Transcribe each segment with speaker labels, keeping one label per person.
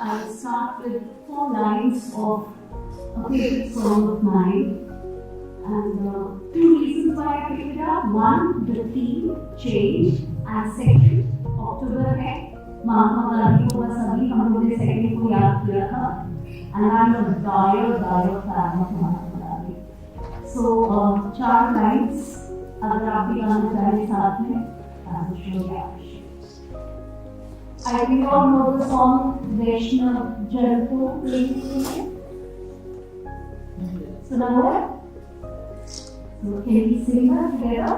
Speaker 1: I'll start with 4 lines of a favorite song of mine. And 2 reasons why I picked it up. One, the theme, change. And second, October है, महात्मा गांधी को बस अभी हम लोगों ने second को याद किया था. And I'm a dire fan of Mahatma Gandhi. So 4 lines अगर आप भी गाना चाहें साथ में, I'm sure you appreciate. I think you all know the song Vaishnav Jan Ko Leke. सुना हुआ है? So can we sing that together?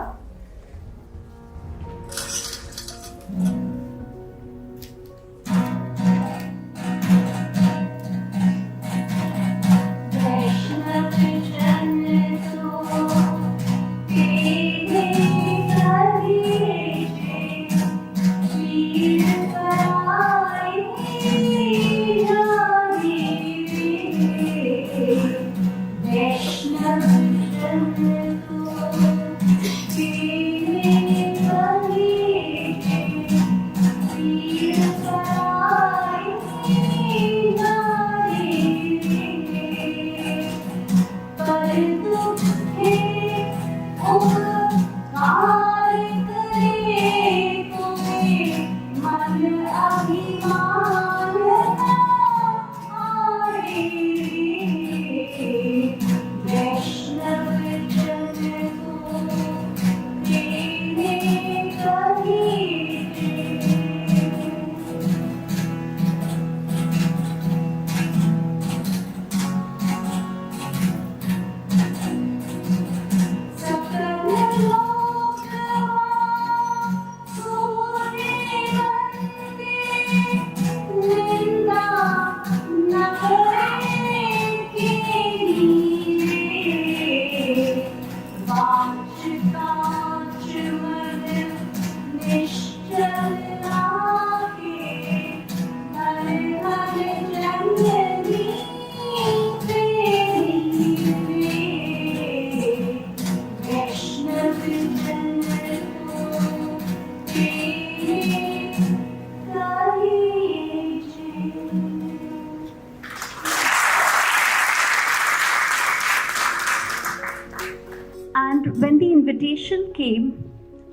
Speaker 1: And when the invitation came,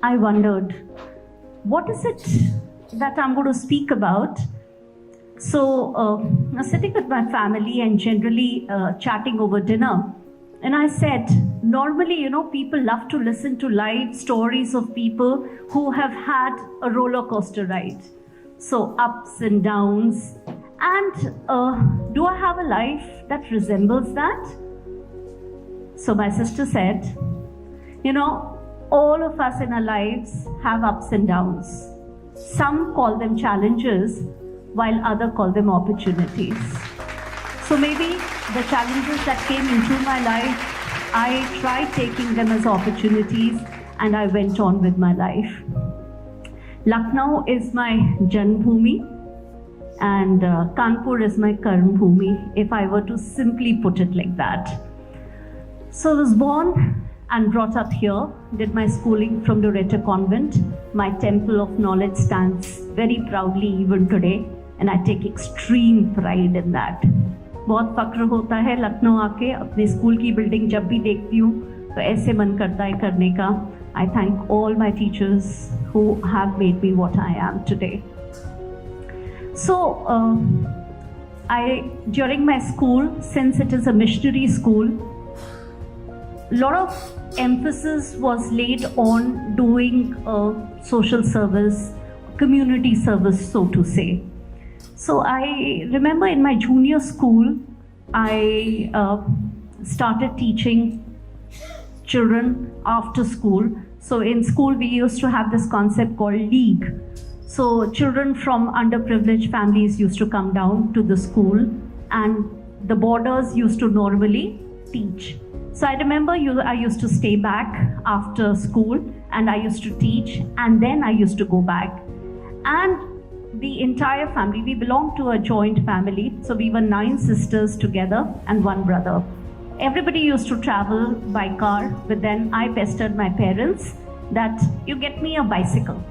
Speaker 1: I wondered, what is it that I'm going to speak about? So I was sitting with my family and generally chatting over dinner. And I said, normally, people love to listen to live stories of people who have had a roller coaster ride. So ups and downs. And do I have a life that resembles that? So my sister said, all of us in our lives have ups and downs. Some call them challenges, while others call them opportunities. So maybe the challenges that came into my life, I tried taking them as opportunities and I went on with my life. Lucknow is my Janmbhoomi and Kanpur is my Karmbhoomi, if I were to simply put it like that. So I was born and brought up here, did my schooling from Loreto Convent. My temple of knowledge stands very proudly even today, and I take extreme pride in that. बहुत फक्र होता है लखनऊ आके अपने school की building जब भी देखती हूँ तो ऐसे मन करता है करने का. I thank all my teachers who have made me what I am today. So during my school, since it is a missionary school, a lot of emphasis was laid on doing social service, community service, so to say. So I remember in my junior school, I started teaching children after school. So in school, we used to have this concept called league. So children from underprivileged families used to come down to the school and the boarders used to normally teach. So I remember I used to stay back after school and I used to teach and then I used to go back. And the entire family, we belonged to a joint family. So we were 9 sisters together and 1 brother. Everybody used to travel by car, but then I pestered my parents that you get me a bicycle.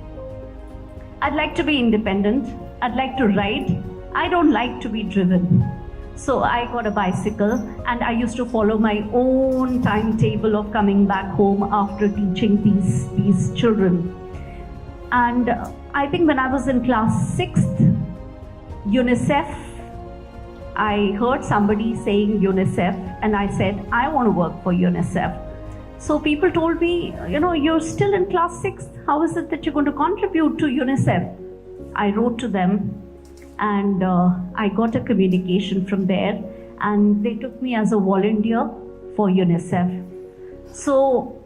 Speaker 1: I'd like to be independent. I'd like to ride. I don't like to be driven. So I got a bicycle and I used to follow my own timetable of coming back home after teaching these children. And I think when I was in class 6th, UNICEF, I heard somebody saying UNICEF and I said, I want to work for UNICEF. So people told me, you're still in class 6th. How is it that you're going to contribute to UNICEF? I wrote to them and I got a communication from there and they took me as a volunteer for UNICEF. So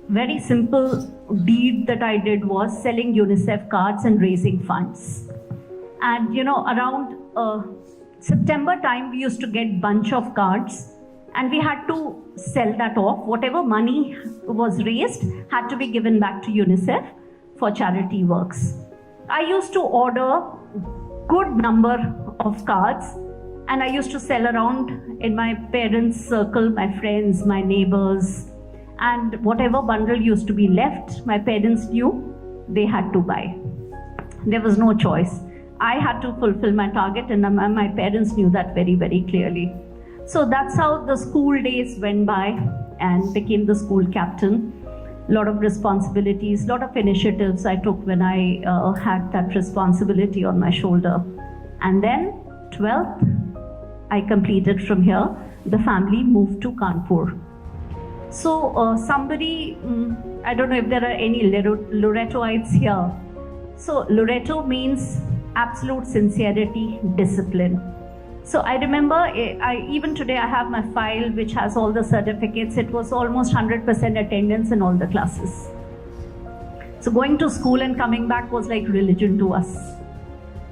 Speaker 1: very simple deed that I did was selling UNICEF cards and raising funds. And around September time, we used to get bunch of cards and we had to sell that off. Whatever money was raised had to be given back to UNICEF for charity works. I used to order good number of cards and I used to sell around in my parents' circle, my friends, my neighbors, and whatever bundle used to be left, my parents knew they had to buy. There was no choice. I had to fulfill my target and my parents knew that very, very clearly. So that's how the school days went by and became the school captain. A lot of responsibilities, a lot of initiatives I took when I had that responsibility on my shoulder. And then 12th, I completed from here. The family moved to Kanpur. So somebody, I don't know if there are any Loretoites here. So Loreto means absolute sincerity, discipline. So I remember, even today I have my file which has all the certificates. It was almost 100% attendance in all the classes. So going to school and coming back was like religion to us.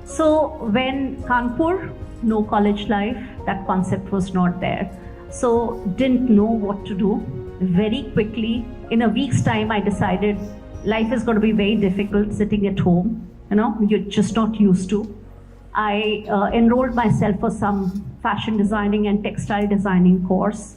Speaker 1: So when Kanpur, no college life, that concept was not there. So didn't know what to do. Very quickly, in a week's time, I decided life is going to be very difficult sitting at home. You're just not used to. I enrolled myself for some fashion designing and textile designing course.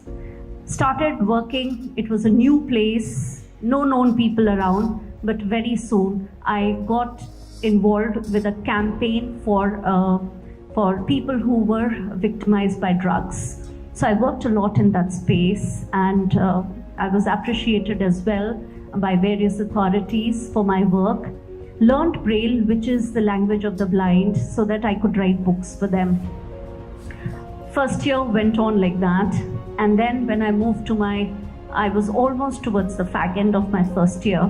Speaker 1: Started working. It was a new place, no known people around, but very soon I got involved with a campaign for people who were victimized by drugs. So I worked a lot in that space and I was appreciated as well by various authorities for my work. Learned Braille, which is the language of the blind, so that I could write books for them. First year went on like that, and then when I moved to I was almost towards the fag end of my first year,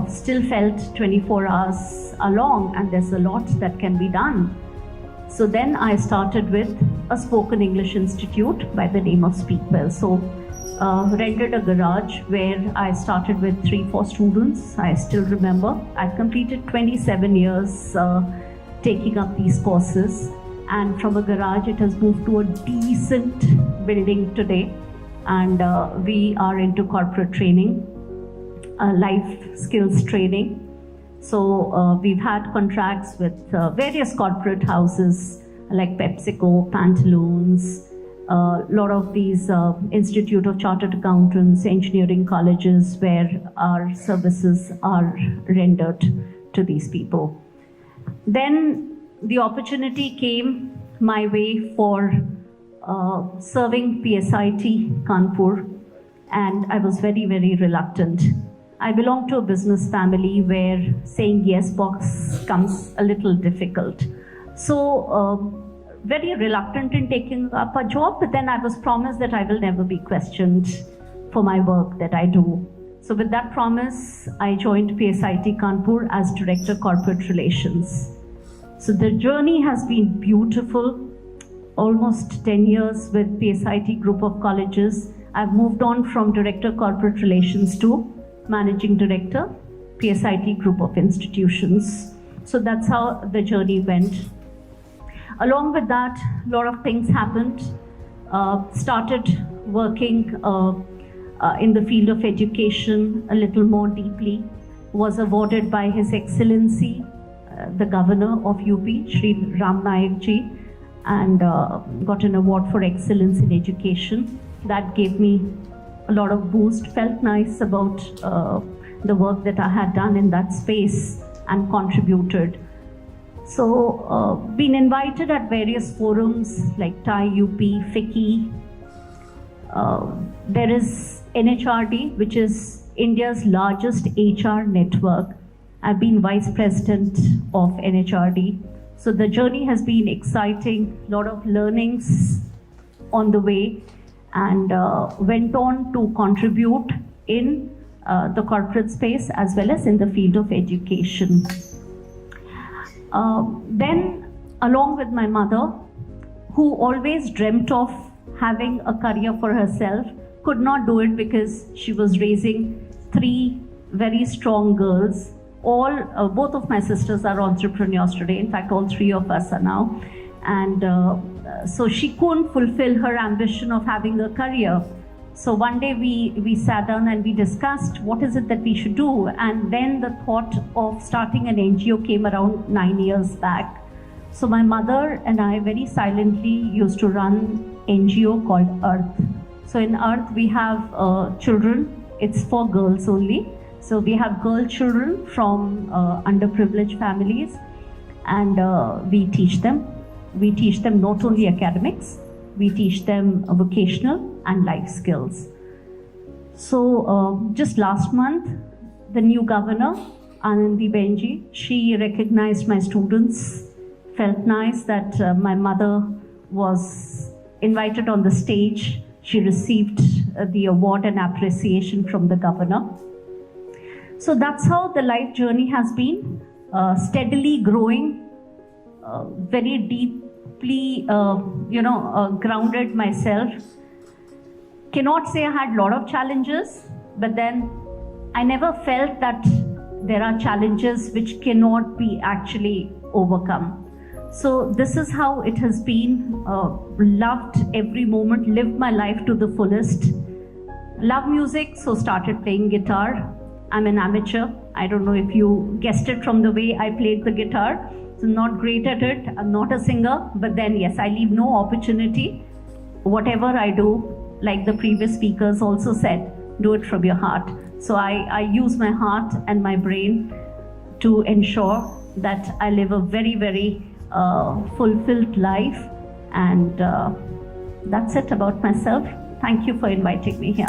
Speaker 1: still felt 24 hours are long and there's a lot that can be done. So then I started with a spoken English institute by the name of Speakwell. So rented a garage where I started with 3-4 students. I still remember. I've completed 27 years taking up these courses, and from a garage it has moved to a decent building today, and we are into corporate training, life skills training. So we've had contracts with various corporate houses like PepsiCo, Pantaloons, a lot of these Institute of Chartered Accountants, engineering colleges where our services are rendered to these people. Then the opportunity came my way for serving PSIT Kanpur, and I was very, very reluctant. I belong to a business family where saying yes box comes a little difficult. So very reluctant in taking up a job, but then I was promised that I will never be questioned for my work that I do. So with that promise, I joined PSIT Kanpur as Director Corporate Relations. So the journey has been beautiful, almost 10 years with PSIT Group of Colleges. I've moved on from Director Corporate Relations to Managing Director, PSIT Group of Institutions. So that's how the journey went. Along with that, a lot of things happened. Started working in the field of education a little more deeply. Was awarded by His Excellency, the Governor of UP, Shri Ram Nayak Ji, and got an award for excellence in education. That gave me a lot of boost. Felt nice about the work that I had done in that space and contributed. So, been invited at various forums like TIE UP, FICCI. There is NHRD, which is India's largest HR network. I've been vice president of NHRD. So the journey has been exciting, a lot of learnings on the way, and went on to contribute in the corporate space as well as in the field of education. Then, along with my mother, who always dreamt of having a career for herself, could not do it because she was raising 3 very strong girls. Both of my sisters are entrepreneurs today. In fact, all 3 of us are now. And so she couldn't fulfill her ambition of having a career. So one day we sat down and we discussed what is it that we should do. And then the thought of starting an NGO came around 9 years back. So my mother and I very silently used to run NGO called Earth. So in Earth we have children. It's for girls only. So we have girl children from underprivileged families, and we teach them. We teach them not only academics, we teach them vocational and life skills. So just last month, the new governor, Anandi Benji, she recognized my students, felt nice that my mother was invited on the stage. She received the award and appreciation from the governor. So that's how the life journey has been, steadily growing, very deeply, grounded myself. Cannot say I had a lot of challenges, but then I never felt that there are challenges which cannot be actually overcome. So this is how it has been, loved every moment, lived my life to the fullest. Love music, so started playing guitar. I'm an amateur. I don't know if you guessed it from the way I played the guitar. So not great at it. I'm not a singer, but then yes, I leave no opportunity. Whatever I do, like the previous speakers also said, do it from your heart. So I use my heart and my brain to ensure that I live a very, very fulfilled life. And that's it about myself. Thank you for inviting me here.